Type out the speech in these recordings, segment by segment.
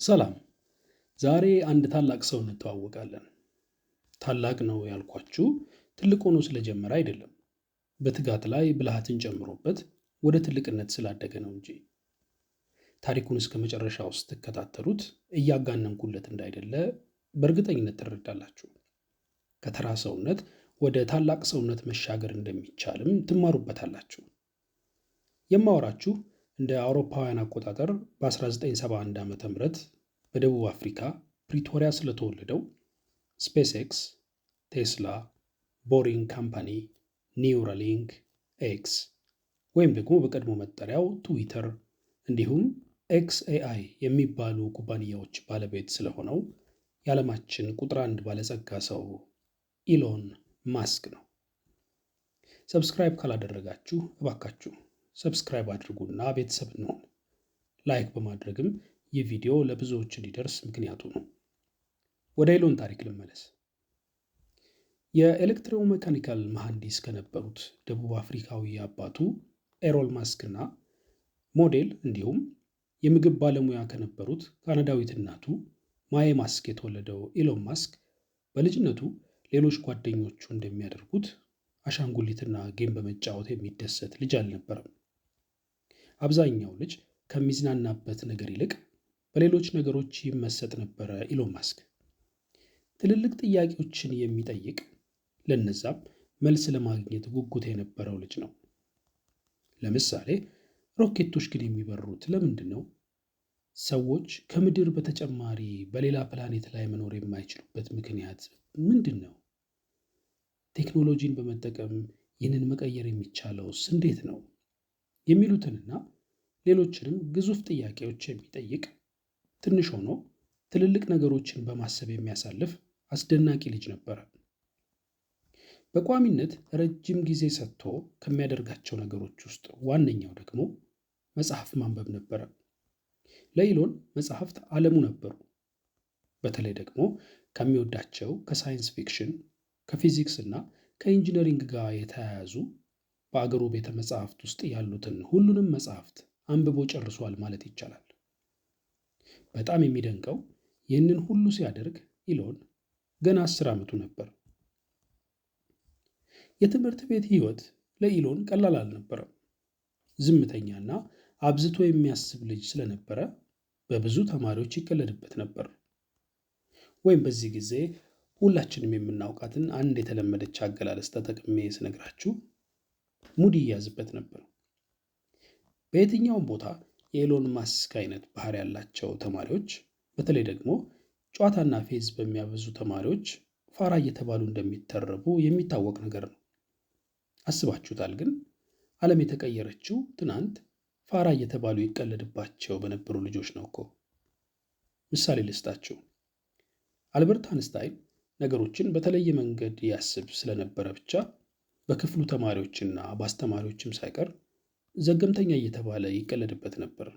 ሰላም። ዛሬ አንድ ታላቅ ሰው እንተዋወቃለን። ታላቅ ነው ያልኳችሁ ትልቅ ሆኖ ስለጀመረ አይደለም፣ በትጋት ላይ ብልሃትን ጨምሮበት ወደ ትልቅነት ስላደገ ነው እንጂ። ታሪኩን እስከ መጨረሻው ስትከታተሉት እያጋነንኩለት እንዳይደለ በእርግጠኝነት ትረዳላችሁ። ከተራ ሰውነት ወደ ታላቅ ሰውነት መሻገር እንደሚቻልም ትማሩበታላችሁ። የማወራችሁ እንደ አውሮፓውያን አቆጣጠር በ1971 ዓ.ም በደቡብ አፍሪካ ፕሪቶሪያ ስለተወለደው ስፔስ ኤክስ፣ ቴስላ፣ ቦሪንግ ካምፓኒ፣ ኒውራሊንክ፣ ኤክስ ወይም ደግሞ በቀድሞ መጠሪያው ትዊተር እንዲሁም ኤክስኤአይ የሚባሉ ኩባንያዎች ባለቤት ስለሆነው የዓለማችን ቁጥር አንድ ባለጸጋ ሰው ኢሎን ማስክ ነው። ሰብስክራይብ ካላደረጋችሁ እባካችሁ ሰብስክራይብ አድርጉና ቤተሰብ እንሆን። ላይክ በማድረግም ይህ ቪዲዮ ለብዙዎች እንዲደርስ ምክንያቱ ነው። ወደ ኢሎን ታሪክ ልመለስ። የኤሌክትሮሜካኒካል መሐንዲስ ከነበሩት ደቡብ አፍሪካዊ አባቱ ኤሮል ማስክ እና ሞዴል እንዲሁም የምግብ ባለሙያ ከነበሩት ካናዳዊት እናቱ ማዬ ማስክ የተወለደው ኢሎን ማስክ በልጅነቱ ሌሎች ጓደኞቹ እንደሚያደርጉት አሻንጉሊትና ጌም በመጫወት የሚደሰት ልጅ አልነበረም። አብዛኛው ልጅ ከሚዝናናበት ነገር ይልቅ በሌሎች ነገሮች ይመሰጥ ነበረ። ኢሎን ማስክ ትልልቅ ጥያቄዎችን የሚጠይቅ ለነዛም መልስ ለማግኘት ጉጉት የነበረው ልጅ ነው። ለምሳሌ ሮኬቶች ግን የሚበሩት ለምንድን ነው? ሰዎች ከምድር በተጨማሪ በሌላ ፕላኔት ላይ መኖር የማይችሉበት ምክንያት ምንድን ነው? ቴክኖሎጂን በመጠቀም ይህንን መቀየር የሚቻለውስ እንዴት ነው? የሚሉትንና ሌሎችንም ግዙፍ ጥያቄዎች የሚጠይቅ ትንሽ ሆኖ ትልልቅ ነገሮችን በማሰብ የሚያሳልፍ አስደናቂ ልጅ ነበረ። በቋሚነት ረጅም ጊዜ ሰጥቶ ከሚያደርጋቸው ነገሮች ውስጥ ዋነኛው ደግሞ መጽሐፍ ማንበብ ነበረ። ለኢሎን መጽሐፍት ዓለሙ ነበሩ። በተለይ ደግሞ ከሚወዳቸው ከሳይንስ ፊክሽን፣ ከፊዚክስ እና ከኢንጂነሪንግ ጋር የተያያዙ በአገሩ ቤተ መጽሐፍት ውስጥ ያሉትን ሁሉንም መጽሐፍት አንብቦ ጨርሷል ማለት ይቻላል። በጣም የሚደንቀው ይህንን ሁሉ ሲያደርግ ኢሎን ገና 10 ዓመቱ ነበር። የትምህርት ቤት ህይወት ለኢሎን ቀላል አልነበረም። ዝምተኛና አብዝቶ የሚያስብ ልጅ ስለነበረ በብዙ ተማሪዎች ይቀለድበት ነበር። ወይም በዚህ ጊዜ ሁላችንም የምናውቃትን አንድ የተለመደች አገላለጽ ተጠቅሜ ስነግራችሁ ሙድ ይያዝበት ነበር። በየትኛውም ቦታ የኢሎን ማስክ አይነት ባህሪ ያላቸው ተማሪዎች፣ በተለይ ደግሞ ጨዋታና ፌዝ በሚያበዙ ተማሪዎች ፋራ እየተባሉ እንደሚተረቡ የሚታወቅ ነገር ነው። አስባችሁታል? ግን ዓለም የተቀየረችው ትናንት ፋራ እየተባሉ ይቀለድባቸው በነበሩ ልጆች ነው እኮ። ምሳሌ ልስጣችሁ። አልበርት አንስታይን ነገሮችን በተለየ መንገድ ያስብ ስለነበረ ብቻ በክፍሉ ተማሪዎችና በአስተማሪዎችም ሳይቀር ዘገምተኛ እየተባለ ይቀለድበት ነበር።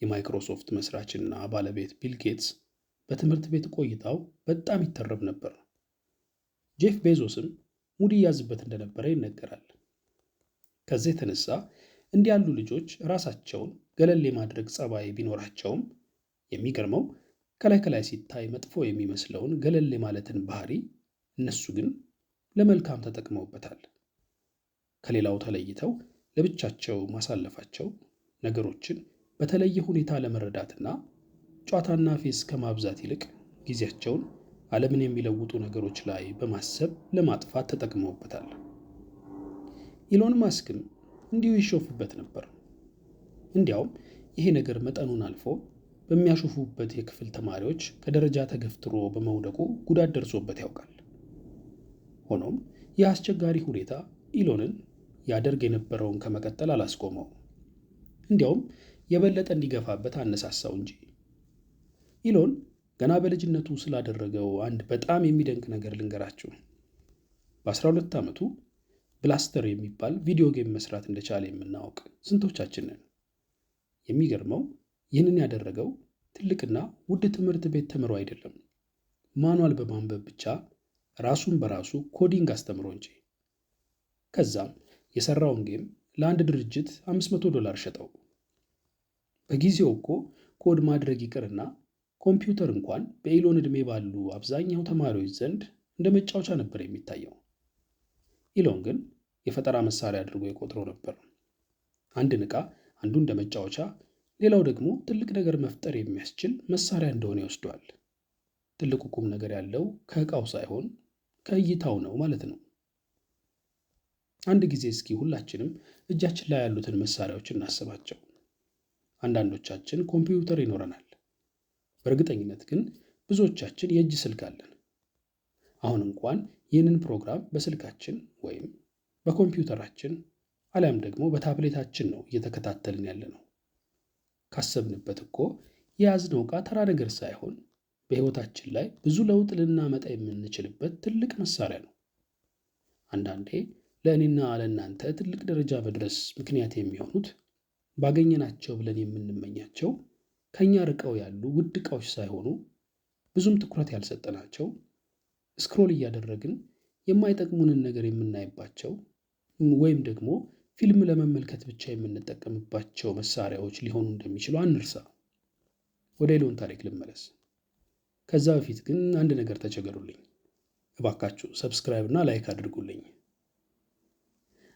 የማይክሮሶፍት መስራችና ባለቤት ቢል ጌትስ በትምህርት ቤት ቆይታው በጣም ይተረብ ነበር። ጄፍ ቤዞስም ሙድ ይያዝበት እንደነበረ ይነገራል። ከዚህ የተነሳ እንዲህ ያሉ ልጆች ራሳቸውን ገለል የማድረግ ጸባይ ቢኖራቸውም የሚገርመው ከላይ ከላይ ሲታይ መጥፎ የሚመስለውን ገለል የማለትን ባህሪ እነሱ ግን ለመልካም ተጠቅመውበታል። ከሌላው ተለይተው ለብቻቸው ማሳለፋቸው ነገሮችን በተለየ ሁኔታ ለመረዳትና ጨዋታና ፌዝ ከማብዛት ይልቅ ጊዜያቸውን ዓለምን የሚለውጡ ነገሮች ላይ በማሰብ ለማጥፋት ተጠቅመውበታል። ኢሎን ማስክም እንዲሁ ይሾፍበት ነበር። እንዲያውም ይሄ ነገር መጠኑን አልፎ በሚያሾፉበት የክፍል ተማሪዎች ከደረጃ ተገፍትሮ በመውደቁ ጉዳት ደርሶበት ያውቃል። ሆኖም ይህ አስቸጋሪ ሁኔታ ኢሎንን ያደርግ የነበረውን ከመቀጠል አላስቆመው። እንዲያውም የበለጠ እንዲገፋበት አነሳሳው እንጂ። ኢሎን ገና በልጅነቱ ስላደረገው አንድ በጣም የሚደንቅ ነገር ልንገራችሁ። በ12 ዓመቱ ብላስተር የሚባል ቪዲዮ ጌም መስራት እንደቻለ የምናውቅ ስንቶቻችን ነን? የሚገርመው ይህንን ያደረገው ትልቅና ውድ ትምህርት ቤት ተምሮ አይደለም፣ ማኗል በማንበብ ብቻ ራሱን በራሱ ኮዲንግ አስተምሮ እንጂ። ከዛም የሰራውን ጌም ለአንድ ድርጅት $500 ሸጠው። በጊዜው እኮ ኮድ ማድረግ ይቅርና ኮምፒውተር እንኳን በኢሎን ዕድሜ ባሉ አብዛኛው ተማሪዎች ዘንድ እንደ መጫወቻ ነበር የሚታየው። ኢሎን ግን የፈጠራ መሳሪያ አድርጎ የቆጥረው ነበር። አንድን ዕቃ አንዱ እንደ መጫወቻ፣ ሌላው ደግሞ ትልቅ ነገር መፍጠር የሚያስችል መሳሪያ እንደሆነ ይወስደዋል። ትልቁ ቁም ነገር ያለው ከዕቃው ሳይሆን ከእይታው ነው ማለት ነው። አንድ ጊዜ እስኪ ሁላችንም እጃችን ላይ ያሉትን መሳሪያዎች እናስባቸው። አንዳንዶቻችን ኮምፒውተር ይኖረናል። በእርግጠኝነት ግን ብዙዎቻችን የእጅ ስልክ አለን። አሁን እንኳን ይህንን ፕሮግራም በስልካችን ወይም በኮምፒውተራችን አሊያም ደግሞ በታብሌታችን ነው እየተከታተልን ያለ ነው። ካሰብንበት እኮ የያዝነው ዕቃ ተራ ነገር ሳይሆን በሕይወታችን ላይ ብዙ ለውጥ ልናመጣ የምንችልበት ትልቅ መሳሪያ ነው። አንዳንዴ ለእኔና ለእናንተ ትልቅ ደረጃ መድረስ ምክንያት የሚሆኑት ባገኘናቸው ብለን የምንመኛቸው ከእኛ ርቀው ያሉ ውድ ዕቃዎች ሳይሆኑ ብዙም ትኩረት ያልሰጠናቸው ስክሮል እያደረግን የማይጠቅሙንን ነገር የምናይባቸው ወይም ደግሞ ፊልም ለመመልከት ብቻ የምንጠቀምባቸው መሳሪያዎች ሊሆኑ እንደሚችሉ አንርሳ። ወደ ኢሎን ታሪክ ልመለስ። ከዛ በፊት ግን አንድ ነገር ተቸገሩልኝ። እባካችሁ ሰብስክራይብ እና ላይክ አድርጉልኝ።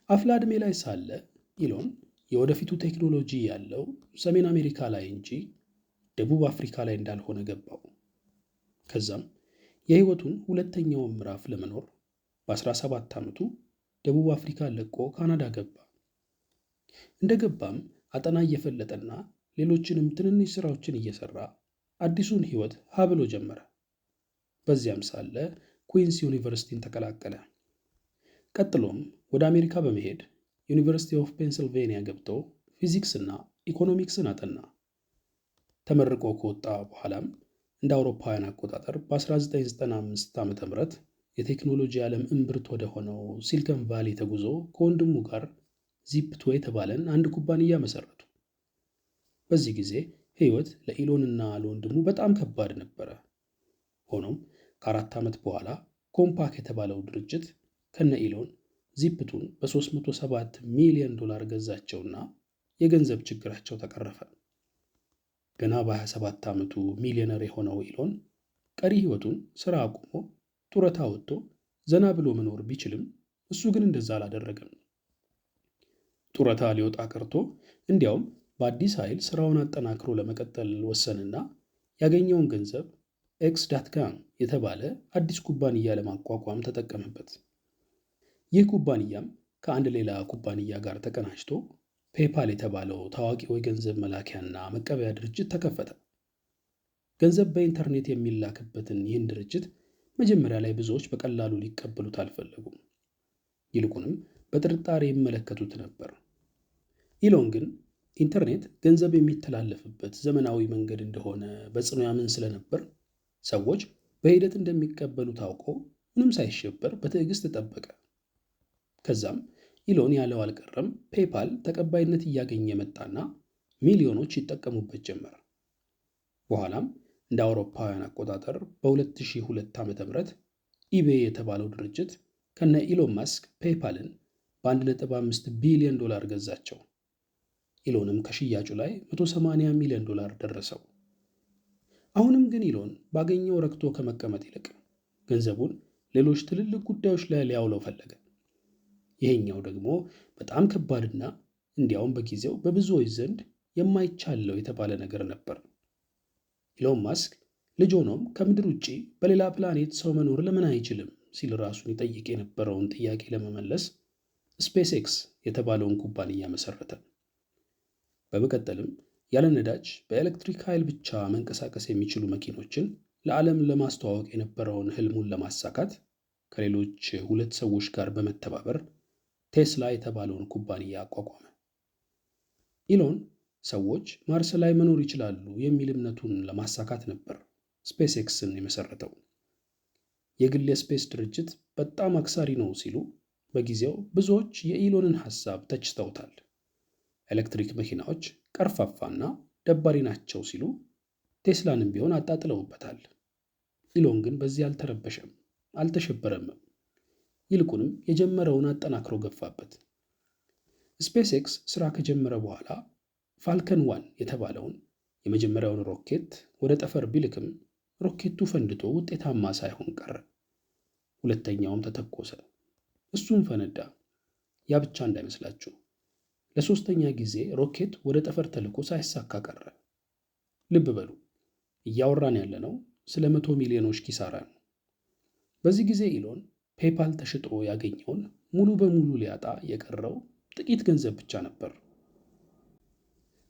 አፍላ ዕድሜ ላይ ሳለ ኢሎን የወደፊቱ ቴክኖሎጂ ያለው ሰሜን አሜሪካ ላይ እንጂ ደቡብ አፍሪካ ላይ እንዳልሆነ ገባው። ከዛም የሕይወቱን ሁለተኛውን ምዕራፍ ለመኖር በ17 ዓመቱ ደቡብ አፍሪካ ለቆ ካናዳ ገባ። እንደገባም አጠና እየፈለጠና ሌሎችንም ትንንሽ ስራዎችን እየሰራ አዲሱን ሕይወት ሀብሎ ጀመረ። በዚያም ሳለ ኩዊንስ ዩኒቨርሲቲን ተቀላቀለ። ቀጥሎም ወደ አሜሪካ በመሄድ ዩኒቨርሲቲ ኦፍ ፔንስልቬንያ ገብቶ ፊዚክስና ኢኮኖሚክስን አጠና። ተመርቆ ከወጣ በኋላም እንደ አውሮፓውያን አቆጣጠር በ1995 ዓ.ም የቴክኖሎጂ ዓለም እምብርት ወደ ሆነው ሲሊከን ቫሊ ተጉዞ ከወንድሙ ጋር ዚፕቶ የተባለን አንድ ኩባንያ መሰረቱ። በዚህ ጊዜ ሕይወት ለኢሎንና ለወንድሙ በጣም ከባድ ነበረ። ሆኖም ከ4 ዓመት በኋላ ኮምፓክ የተባለው ድርጅት ከነ ኢሎን ዚፕቱን በ307 ሚሊዮን ዶላር ገዛቸውና የገንዘብ ችግራቸው ተቀረፈ። ገና በ27 ዓመቱ ሚሊዮነር የሆነው ኢሎን ቀሪ ሕይወቱን ሥራ አቁሞ ጡረታ ወጥቶ ዘና ብሎ መኖር ቢችልም እሱ ግን እንደዛ አላደረገም። ጡረታ ሊወጣ ቀርቶ እንዲያውም በአዲስ ኃይል ሥራውን አጠናክሮ ለመቀጠል ወሰንና ያገኘውን ገንዘብ ኤክስ.ካም የተባለ አዲስ ኩባንያ ለማቋቋም ተጠቀመበት። ይህ ኩባንያም ከአንድ ሌላ ኩባንያ ጋር ተቀናጅቶ ፔፓል የተባለው ታዋቂው የገንዘብ መላኪያና መቀበያ ድርጅት ተከፈተ። ገንዘብ በኢንተርኔት የሚላክበትን ይህን ድርጅት መጀመሪያ ላይ ብዙዎች በቀላሉ ሊቀበሉት አልፈለጉም። ይልቁንም በጥርጣሬ ይመለከቱት ነበር። ኢሎን ግን ኢንተርኔት ገንዘብ የሚተላለፍበት ዘመናዊ መንገድ እንደሆነ በጽኑ ያምን ስለነበር ሰዎች በሂደት እንደሚቀበሉ ታውቆ ምንም ሳይሸበር በትዕግስት ጠበቀ። ከዛም ኢሎን ያለው አልቀረም፣ ፔፓል ተቀባይነት እያገኘ መጣና ሚሊዮኖች ይጠቀሙበት ጀመር። በኋላም እንደ አውሮፓውያን አቆጣጠር በ2002 ዓ.ም ኢቤይ የተባለው ድርጅት ከነ ኢሎን ማስክ ፔፓልን በ1.5 ቢሊዮን ዶላር ገዛቸው። ኢሎንም ከሽያጩ ላይ 180 ሚሊዮን ዶላር ደረሰው። አሁንም ግን ኢሎን ባገኘው ረክቶ ከመቀመጥ ይልቅ ገንዘቡን ሌሎች ትልልቅ ጉዳዮች ላይ ሊያውለው ፈለገ። ይሄኛው ደግሞ በጣም ከባድና እንዲያውም በጊዜው በብዙዎች ዘንድ የማይቻለው የተባለ ነገር ነበር። ኢሎን ማስክ ልጅ ሆኖም ከምድር ውጭ በሌላ ፕላኔት ሰው መኖር ለምን አይችልም ሲል ራሱን ይጠይቅ የነበረውን ጥያቄ ለመመለስ ስፔስ ኤክስ የተባለውን ኩባንያ መሰረተ። በመቀጠልም ያለ ነዳጅ በኤሌክትሪክ ኃይል ብቻ መንቀሳቀስ የሚችሉ መኪኖችን ለዓለም ለማስተዋወቅ የነበረውን ህልሙን ለማሳካት ከሌሎች 2 ሰዎች ጋር በመተባበር ቴስላ የተባለውን ኩባንያ አቋቋመ። ኢሎን ሰዎች ማርስ ላይ መኖር ይችላሉ የሚል እምነቱን ለማሳካት ነበር ስፔስ ኤክስን የመሰረተው። የግል የስፔስ ድርጅት በጣም አክሳሪ ነው ሲሉ በጊዜው ብዙዎች የኢሎንን ሐሳብ ተችተውታል። ኤሌክትሪክ መኪናዎች ቀርፋፋና ደባሪ ናቸው ሲሉ ቴስላንም ቢሆን አጣጥለውበታል። ኢሎን ግን በዚህ አልተረበሸም፣ አልተሸበረምም። ይልቁንም የጀመረውን አጠናክሮ ገፋበት። ስፔስ ኤክስ ስራ ከጀመረ በኋላ ፋልከን 1 የተባለውን የመጀመሪያውን ሮኬት ወደ ጠፈር ቢልክም ሮኬቱ ፈንድቶ ውጤታማ ሳይሆን ቀረ። ሁለተኛውም ተተኮሰ፣ እሱም ፈነዳ። ያ ብቻ እንዳይመስላችሁ፣ ለሶስተኛ ጊዜ ሮኬት ወደ ጠፈር ተልኮ ሳይሳካ ቀረ። ልብ በሉ፣ እያወራን ያለነው ስለ 100 ሚሊዮኖች ኪሳራ ነው። በዚህ ጊዜ ኢሎን ፔፓል ተሽጦ ያገኘውን ሙሉ በሙሉ ሊያጣ የቀረው ጥቂት ገንዘብ ብቻ ነበር።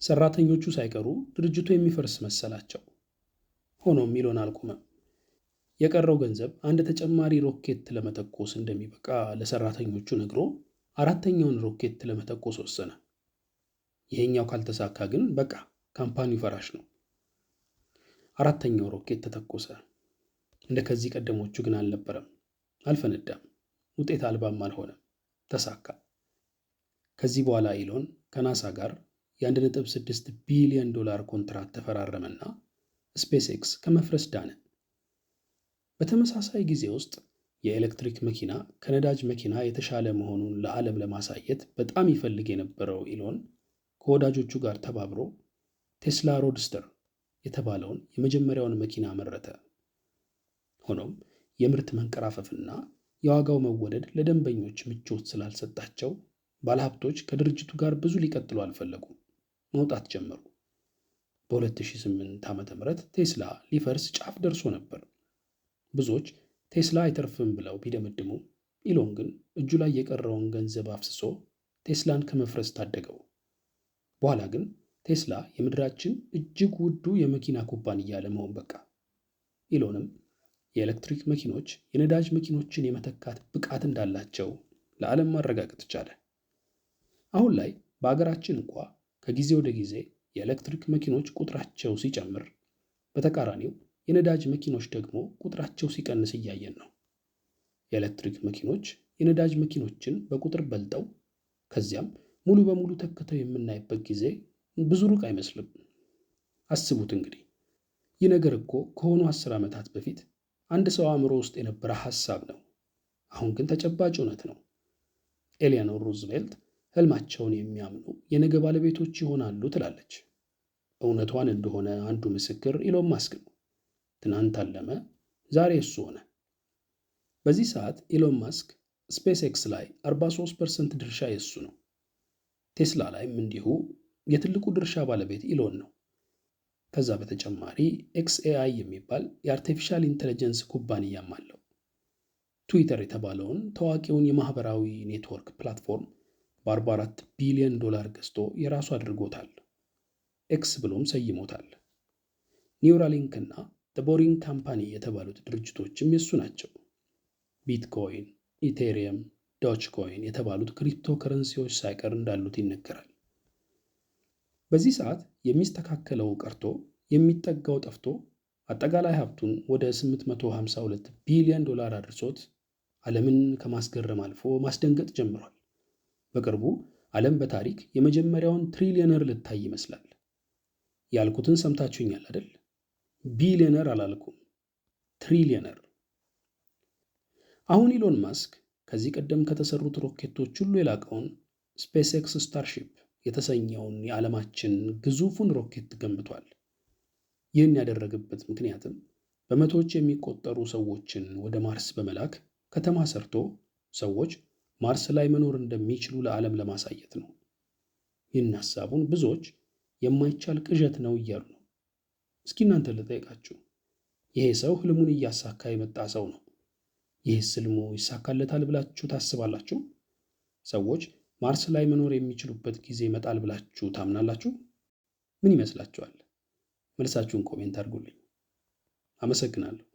ሰራተኞቹ ሳይቀሩ ድርጅቱ የሚፈርስ መሰላቸው። ሆኖም ኢሎን አልቆመም። የቀረው ገንዘብ አንድ ተጨማሪ ሮኬት ለመተኮስ እንደሚበቃ ለሰራተኞቹ ነግሮ አራተኛውን ሮኬት ለመተኮስ ወሰነ። ይሄኛው ካልተሳካ ግን በቃ ካምፓኒው ፈራሽ ነው። አራተኛው ሮኬት ተተኮሰ። እንደ ከዚህ ቀደሞቹ ግን አልነበረም። አልፈነዳም፣ ውጤት አልባም አልሆነም፣ ተሳካ። ከዚህ በኋላ ኢሎን ከናሳ ጋር የ1.6 ቢሊዮን ዶላር ኮንትራት ተፈራረመና ስፔስ ኤክስ ከመፍረስ ዳነ። በተመሳሳይ ጊዜ ውስጥ የኤሌክትሪክ መኪና ከነዳጅ መኪና የተሻለ መሆኑን ለዓለም ለማሳየት በጣም ይፈልግ የነበረው ኢሎን ከወዳጆቹ ጋር ተባብሮ ቴስላ ሮድስተር የተባለውን የመጀመሪያውን መኪና አመረተ። ሆኖም የምርት መንቀራፈፍና የዋጋው መወደድ ለደንበኞች ምቾት ስላልሰጣቸው ባለሀብቶች ከድርጅቱ ጋር ብዙ ሊቀጥሉ አልፈለጉም፣ መውጣት ጀመሩ። በ2008 ዓ.ም ቴስላ ሊፈርስ ጫፍ ደርሶ ነበር። ብዙዎች ቴስላ አይተርፍም ብለው ቢደመድሙ፣ ኢሎን ግን እጁ ላይ የቀረውን ገንዘብ አፍስሶ ቴስላን ከመፍረስ ታደገው። በኋላ ግን ቴስላ የምድራችን እጅግ ውዱ የመኪና ኩባንያ ለመሆን በቃ። ኢሎንም የኤሌክትሪክ መኪኖች የነዳጅ መኪኖችን የመተካት ብቃት እንዳላቸው ለዓለም ማረጋገጥ ቻለ። አሁን ላይ በአገራችን እንኳ ከጊዜ ወደ ጊዜ የኤሌክትሪክ መኪኖች ቁጥራቸው ሲጨምር፣ በተቃራኒው የነዳጅ መኪኖች ደግሞ ቁጥራቸው ሲቀንስ እያየን ነው። የኤሌክትሪክ መኪኖች የነዳጅ መኪኖችን በቁጥር በልጠው ከዚያም ሙሉ በሙሉ ተክተው የምናይበት ጊዜ ብዙ ሩቅ አይመስልም። አስቡት እንግዲህ፣ ይህ ነገር እኮ ከሆኑ 10 ዓመታት በፊት አንድ ሰው አእምሮ ውስጥ የነበረ ሐሳብ ነው። አሁን ግን ተጨባጭ እውነት ነው። ኤሊያኖር ሩዝቬልት ህልማቸውን የሚያምኑ የነገ ባለቤቶች ይሆናሉ ትላለች። እውነቷን እንደሆነ አንዱ ምስክር ኢሎን ማስክ ነው። ትናንት አለመ፣ ዛሬ እሱ ሆነ። በዚህ ሰዓት ኢሎን ማስክ ስፔስ ኤክስ ላይ 43% ድርሻ የእሱ ነው። ቴስላ ላይም እንዲሁ የትልቁ ድርሻ ባለቤት ኢሎን ነው። ከዛ በተጨማሪ ኤክስኤአይ የሚባል የአርቲፊሻል ኢንተለጀንስ ኩባንያም አለው። ትዊተር የተባለውን ታዋቂውን የማህበራዊ ኔትወርክ ፕላትፎርም በ44 ቢሊዮን ዶላር ገዝቶ የራሱ አድርጎታል። ኤክስ ብሎም ሰይሞታል። ኒውራሊንክ እና ቦሪንግ ካምፓኒ የተባሉት ድርጅቶችም የሱ ናቸው። ቢትኮይን፣ ኢቴሪየም፣ ዶች ኮይን የተባሉት ክሪፕቶ ከረንሲዎች ሳይቀር እንዳሉት ይነገራል። በዚህ ሰዓት የሚስተካከለው ቀርቶ የሚጠጋው ጠፍቶ አጠቃላይ ሀብቱን ወደ 852 ቢሊዮን ዶላር አድርሶት ዓለምን ከማስገረም አልፎ ማስደንገጥ ጀምሯል። በቅርቡ ዓለም በታሪክ የመጀመሪያውን ትሪሊዮነር ልታይ ይመስላል። ያልኩትን ሰምታችሁኛል አይደል? ቢሊዮነር አላልኩም፣ ትሪሊዮነር። አሁን ኢሎን ማስክ ከዚህ ቀደም ከተሰሩት ሮኬቶች ሁሉ የላቀውን ስፔስ ኤክስ ስታርሺፕ የተሰኘውን የዓለማችን ግዙፉን ሮኬት ገንብቷል። ይህን ያደረገበት ምክንያትም በመቶዎች የሚቆጠሩ ሰዎችን ወደ ማርስ በመላክ ከተማ ሰርቶ ሰዎች ማርስ ላይ መኖር እንደሚችሉ ለዓለም ለማሳየት ነው። ይህን ሐሳቡን ብዙዎች የማይቻል ቅዠት ነው እያሉ ነው። እስኪ እናንተ ልጠይቃችሁ፣ ይሄ ሰው ህልሙን እያሳካ የመጣ ሰው ነው። ይህስ ህልሙ ይሳካለታል ብላችሁ ታስባላችሁ? ሰዎች ማርስ ላይ መኖር የሚችሉበት ጊዜ ይመጣል ብላችሁ ታምናላችሁ? ምን ይመስላችኋል? መልሳችሁን ኮሜንት አድርጉልኝ። አመሰግናለሁ።